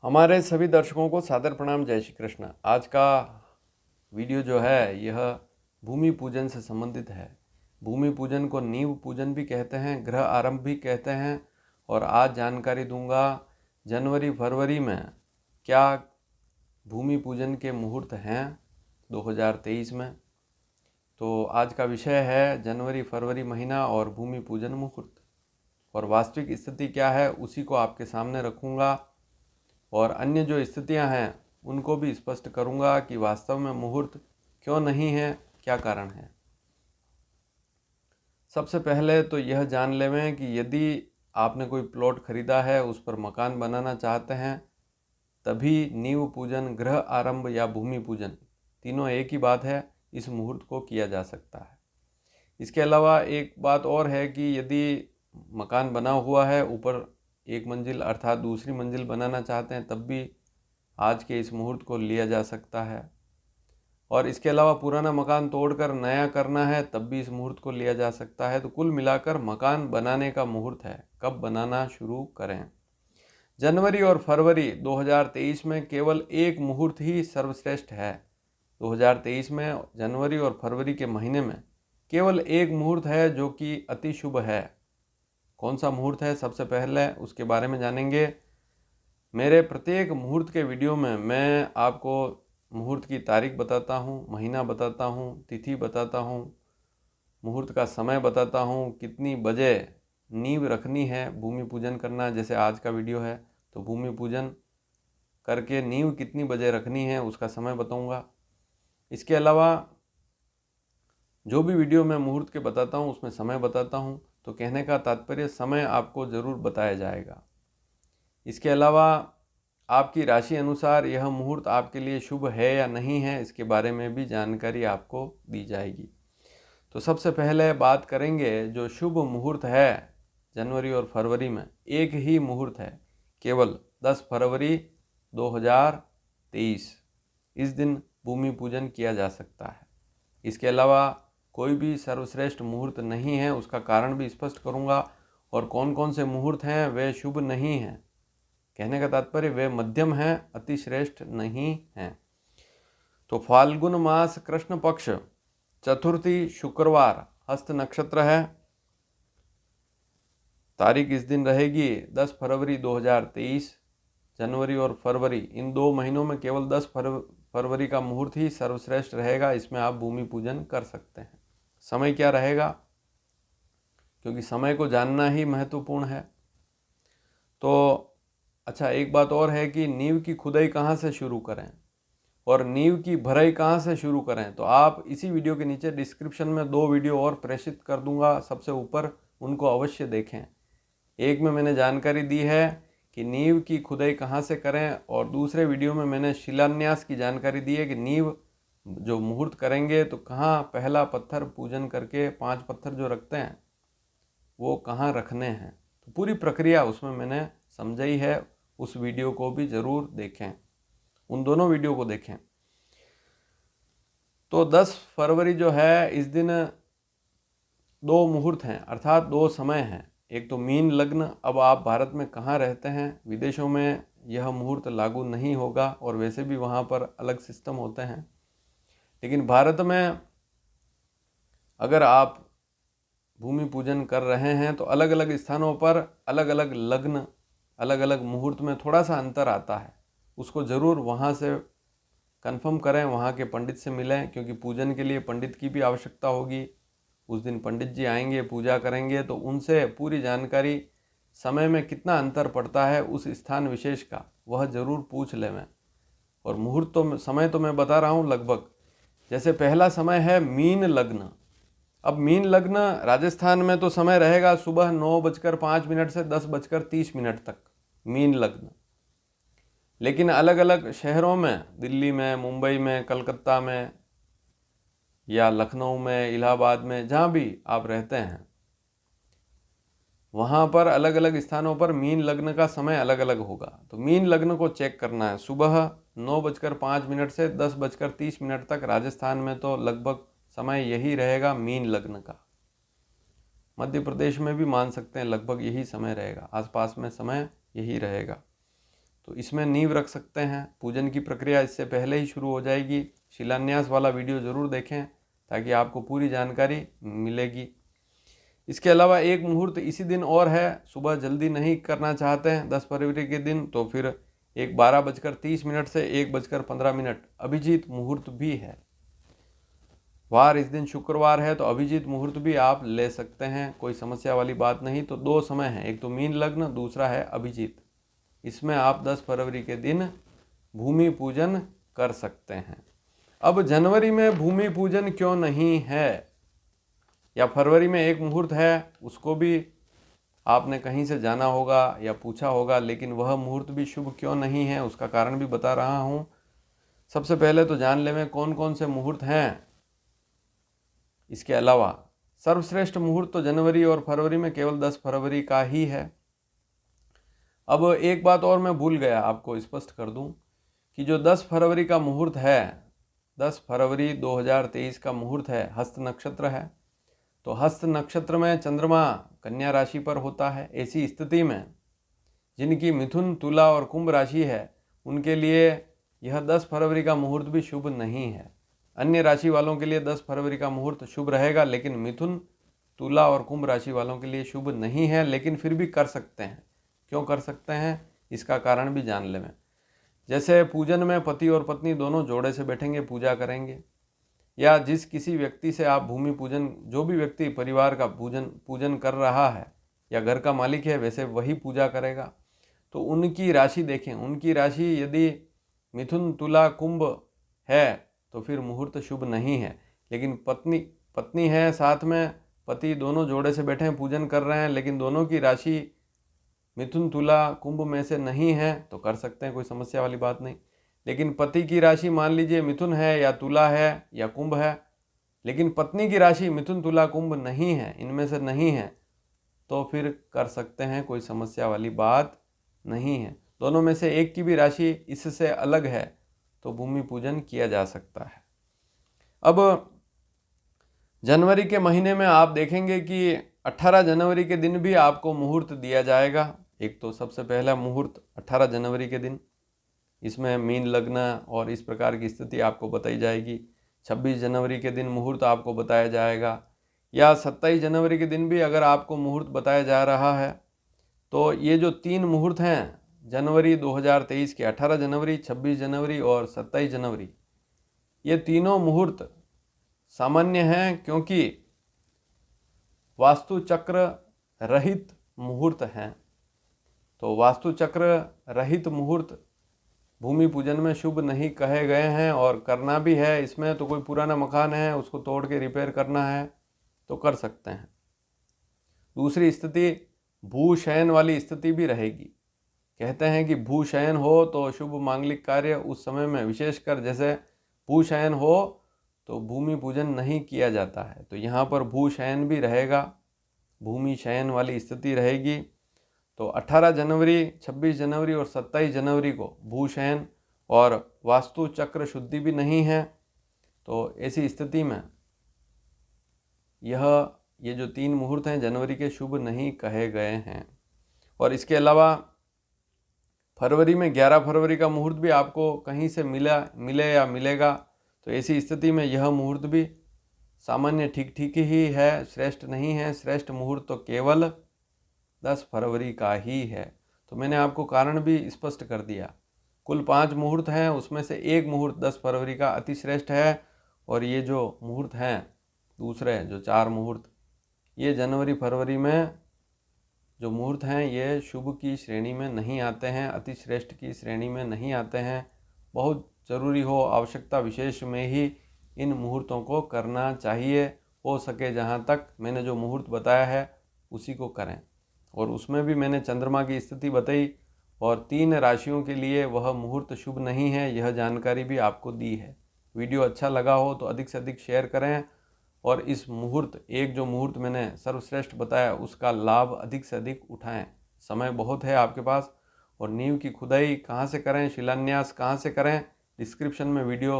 हमारे सभी दर्शकों को सादर प्रणाम। जय श्री कृष्ण। आज का वीडियो जो है यह भूमि पूजन से संबंधित है। भूमि पूजन को नींव पूजन भी कहते हैं, ग्रह आरंभ भी कहते हैं। और आज जानकारी दूंगा जनवरी फरवरी में क्या भूमि पूजन के मुहूर्त हैं 2023 में। तो आज का विषय है जनवरी फरवरी महीना और भूमि पूजन मुहूर्त, और वास्तविक स्थिति क्या है उसी को आपके सामने रखूँगा, और अन्य जो स्थितियां हैं उनको भी स्पष्ट करूंगा कि वास्तव में मुहूर्त क्यों नहीं है, क्या कारण है। सबसे पहले तो यह जान लें कि यदि आपने कोई प्लॉट खरीदा है, उस पर मकान बनाना चाहते हैं, तभी नींव पूजन, ग्रह आरंभ या भूमि पूजन तीनों एक ही बात है, इस मुहूर्त को किया जा सकता है। इसके अलावा एक बात और है कि यदि मकान बना हुआ है, ऊपर एक मंजिल अर्थात दूसरी मंजिल बनाना चाहते हैं, तब भी आज के इस मुहूर्त को लिया जा सकता है। और इसके अलावा पुराना मकान तोड़कर नया करना है, तब भी इस मुहूर्त को लिया जा सकता है। तो कुल मिलाकर मकान बनाने का मुहूर्त है, कब बनाना शुरू करें। जनवरी और फरवरी 2023 में केवल एक मुहूर्त ही सर्वश्रेष्ठ है। 2023 में जनवरी और फरवरी के महीने में केवल एक मुहूर्त है जो कि अति शुभ है। कौन सा मुहूर्त है, सबसे पहले उसके बारे में जानेंगे। मेरे प्रत्येक मुहूर्त के वीडियो में मैं आपको मुहूर्त की तारीख बताता हूँ, महीना बताता हूँ, तिथि बताता हूँ, मुहूर्त का समय बताता हूँ, कितनी बजे नींव रखनी है, भूमि पूजन करना। जैसे आज का वीडियो है तो भूमि पूजन करके नींव कितनी बजे रखनी है उसका समय बताऊँगा। इसके अलावा जो भी वीडियो मैं मुहूर्त के बताता हूँ उसमें समय बताता हूँ, तो कहने का तात्पर्य समय आपको ज़रूर बताया जाएगा। इसके अलावा आपकी राशि अनुसार यह मुहूर्त आपके लिए शुभ है या नहीं है, इसके बारे में भी जानकारी आपको दी जाएगी। तो सबसे पहले बात करेंगे जो शुभ मुहूर्त है जनवरी और फरवरी में। एक ही मुहूर्त है, केवल 10 फरवरी 2023। इस दिन भूमि पूजन किया जा सकता है। इसके अलावा कोई भी सर्वश्रेष्ठ मुहूर्त नहीं है, उसका कारण भी स्पष्ट करूंगा। और कौन कौन से मुहूर्त हैं वे शुभ नहीं हैं, कहने का तात्पर्य वे मध्यम हैं, अति श्रेष्ठ नहीं हैं। तो फाल्गुन मास कृष्ण पक्ष चतुर्थी शुक्रवार हस्त नक्षत्र है। तारीख इस दिन रहेगी 10 फरवरी 2023। जनवरी और फरवरी इन दो महीनों में केवल 10 फरवरी का मुहूर्त ही सर्वश्रेष्ठ रहेगा, इसमें आप भूमि पूजन कर सकते हैं। समय क्या रहेगा, क्योंकि समय को जानना ही महत्वपूर्ण है। तो अच्छा, एक बात और है कि नींव की खुदाई कहाँ से शुरू करें और नींव की भराई कहाँ से शुरू करें। तो आप इसी वीडियो के नीचे डिस्क्रिप्शन में 2 वीडियो और प्रेषित कर दूंगा, सबसे ऊपर उनको अवश्य देखें। एक में मैंने जानकारी दी है कि नींव की खुदाई कहाँ से करें, और दूसरे वीडियो में मैंने शिलान्यास की जानकारी दी है कि नींव जो मुहूर्त करेंगे तो कहाँ पहला पत्थर पूजन करके 5 पत्थर जो रखते हैं वो कहाँ रखने हैं। तो पूरी प्रक्रिया उसमें मैंने समझाई है, उस वीडियो को भी ज़रूर देखें, उन दोनों वीडियो को देखें। तो 10 फरवरी जो है, इस दिन 2 मुहूर्त हैं, अर्थात 2 समय हैं। एक तो मीन लग्न। अब आप भारत में कहाँ रहते हैं, विदेशों में यह मुहूर्त लागू नहीं होगा, और वैसे भी वहाँ पर अलग सिस्टम होते हैं। लेकिन भारत में अगर आप भूमि पूजन कर रहे हैं तो अलग अलग स्थानों पर अलग अलग लग्न, अलग अलग मुहूर्त में थोड़ा सा अंतर आता है। उसको ज़रूर वहाँ से कंफर्म करें, वहाँ के पंडित से मिलें, क्योंकि पूजन के लिए पंडित की भी आवश्यकता होगी। उस दिन पंडित जी आएंगे, पूजा करेंगे, तो उनसे पूरी जानकारी, समय में कितना अंतर पड़ता है उस स्थान विशेष का, वह ज़रूर पूछ लें। और मुहूर्त तो समय तो मैं बता रहा हूँ लगभग। जैसे पहला समय है मीन लग्न। अब मीन लग्न राजस्थान में तो समय रहेगा सुबह 9:05 से 10:30 तक, मीन लग्न। लेकिन अलग अलग शहरों में, दिल्ली में, मुंबई में, कलकत्ता में या लखनऊ में, इलाहाबाद में, जहाँ भी आप रहते हैं, वहाँ पर अलग अलग स्थानों पर मीन लग्न का समय अलग अलग होगा। तो मीन लग्न को चेक करना है। सुबह 9:05 से 10:30 तक राजस्थान में तो लगभग समय यही रहेगा मीन लग्न का। मध्य प्रदेश में भी मान सकते हैं लगभग यही समय रहेगा, आसपास में समय यही रहेगा। तो इसमें नींव रख सकते हैं। पूजन की प्रक्रिया इससे पहले ही शुरू हो जाएगी। शिलान्यास वाला वीडियो ज़रूर देखें ताकि आपको पूरी जानकारी मिलेगी। इसके अलावा एक मुहूर्त इसी दिन और है, सुबह जल्दी नहीं करना चाहते हैं 10 फरवरी के दिन, तो फिर एक 12:30 से 1:15 अभिजीत मुहूर्त भी है। वार इस दिन शुक्रवार है, तो अभिजीत मुहूर्त भी आप ले सकते हैं, कोई समस्या वाली बात नहीं। तो 2 समय हैं, एक तो मीन लग्न, दूसरा है अभिजीत। इसमें आप 10 फरवरी के दिन भूमि पूजन कर सकते हैं। अब जनवरी में भूमि पूजन क्यों नहीं है, या फरवरी में एक मुहूर्त है, उसको भी आपने कहीं से जाना होगा या पूछा होगा, लेकिन वह मुहूर्त भी शुभ क्यों नहीं है, उसका कारण भी बता रहा हूँ। सबसे पहले तो जान लें कौन कौन से मुहूर्त हैं। इसके अलावा सर्वश्रेष्ठ मुहूर्त तो जनवरी और फरवरी में केवल 10 फरवरी का ही है। अब एक बात और मैं भूल गया आपको स्पष्ट कर दूं कि जो 10 फरवरी का मुहूर्त है, 10 फरवरी 2023 का मुहूर्त है, हस्त नक्षत्र है। तो हस्त नक्षत्र में चंद्रमा कन्या राशि पर होता है। ऐसी स्थिति में जिनकी मिथुन, तुला और कुंभ राशि है, उनके लिए यह 10 फरवरी का मुहूर्त भी शुभ नहीं है। अन्य राशि वालों के लिए 10 फरवरी का मुहूर्त शुभ रहेगा, लेकिन मिथुन, तुला और कुंभ राशि वालों के लिए शुभ नहीं है। लेकिन फिर भी कर सकते हैं। क्यों कर सकते हैं, इसका कारण भी जान लें। जैसे पूजन में पति और पत्नी दोनों जोड़े से बैठेंगे, पूजा करेंगे, या जिस किसी व्यक्ति से आप भूमि पूजन, जो भी व्यक्ति परिवार का पूजन कर रहा है या घर का मालिक है, वैसे वही पूजा करेगा। तो उनकी राशि देखें, उनकी राशि यदि मिथुन, तुला, कुंभ है तो फिर मुहूर्त शुभ नहीं है। लेकिन पत्नी है, साथ में पति, दोनों जोड़े से बैठे हैं, पूजन कर रहे हैं, लेकिन दोनों की राशि मिथुन, तुला, कुंभ में से नहीं है, तो कर सकते हैं, कोई समस्या वाली बात नहीं। लेकिन पति की राशि मान लीजिए मिथुन है या तुला है या कुंभ है, लेकिन पत्नी की राशि मिथुन, तुला, कुंभ नहीं है, इनमें से नहीं है, तो फिर कर सकते हैं, कोई समस्या वाली बात नहीं है। दोनों में से एक की भी राशि इससे अलग है तो भूमि पूजन किया जा सकता है। अब जनवरी के महीने में आप देखेंगे कि 18 जनवरी के दिन भी आपको मुहूर्त दिया जाएगा। एक तो सबसे पहला मुहूर्त 18 जनवरी के दिन, इसमें मीन लग्न और इस प्रकार की स्थिति आपको बताई जाएगी। 26 जनवरी के दिन मुहूर्त आपको बताया जाएगा, या 27 जनवरी के दिन भी अगर आपको मुहूर्त बताया जा रहा है, तो ये जो 3 मुहूर्त हैं जनवरी 2023 के, 18 जनवरी, 26 जनवरी और 27 जनवरी, ये तीनों मुहूर्त सामान्य हैं, क्योंकि वास्तु चक्र रहित मुहूर्त हैं। तो वास्तु चक्र रहित मुहूर्त भूमि पूजन में शुभ नहीं कहे गए हैं, और करना भी है इसमें तो कोई पुराना मकान है उसको तोड़ के रिपेयर करना है तो कर सकते हैं। दूसरी स्थिति भूशयन वाली स्थिति भी रहेगी। कहते हैं कि भूशयन हो तो शुभ मांगलिक कार्य उस समय में, विशेषकर जैसे भूशयन हो तो भूमि पूजन नहीं किया जाता है। तो यहाँ पर भूशयन भी रहेगा, भूमि शयन वाली स्थिति रहेगी। तो 18 जनवरी, 26 जनवरी और 27 जनवरी को भूशयन और वास्तु चक्र शुद्धि भी नहीं है। तो ऐसी स्थिति में ये जो 3 मुहूर्त हैं जनवरी के, शुभ नहीं कहे गए हैं। और इसके अलावा फरवरी में 11 फरवरी का मुहूर्त भी आपको कहीं से मिले या मिलेगा। तो ऐसी स्थिति में यह मुहूर्त भी सामान्य ठीक ठीक ही है, श्रेष्ठ नहीं है। श्रेष्ठ मुहूर्त तो केवल 10 फरवरी का ही है। तो मैंने आपको कारण भी स्पष्ट कर दिया। कुल 5 मुहूर्त हैं, उसमें से एक मुहूर्त 10 फरवरी का अति श्रेष्ठ है, और ये जो मुहूर्त हैं दूसरे जो 4 मुहूर्त, ये जनवरी फरवरी में जो मुहूर्त हैं ये शुभ की श्रेणी में नहीं आते हैं, अति श्रेष्ठ की श्रेणी में नहीं आते हैं। बहुत ज़रूरी हो, आवश्यकता विशेष में ही इन मुहूर्तों को करना चाहिए। हो सके जहाँ तक मैंने जो मुहूर्त बताया है उसी को करें। और उसमें भी मैंने चंद्रमा की स्थिति बताई, और 3 राशियों के लिए वह मुहूर्त शुभ नहीं है, यह जानकारी भी आपको दी है। वीडियो अच्छा लगा हो तो अधिक से अधिक शेयर करें, और इस मुहूर्त, एक जो मुहूर्त मैंने सर्वश्रेष्ठ बताया उसका लाभ अधिक से अधिक उठाएं। समय बहुत है आपके पास। और नींव की खुदाई कहाँ से करें, शिलान्यास कहाँ से करें, डिस्क्रिप्शन में वीडियो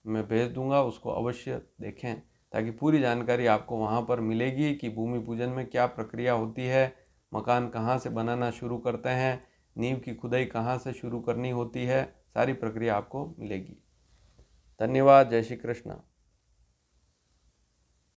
मैं भेज दूंगा, उसको अवश्य देखें, ताकि पूरी जानकारी आपको वहाँ पर मिलेगी कि भूमि पूजन में क्या प्रक्रिया होती है, मकान कहाँ से बनाना शुरू करते हैं, नींव की खुदाई कहाँ से शुरू करनी होती है, सारी प्रक्रिया आपको मिलेगी। धन्यवाद। जय श्री कृष्ण।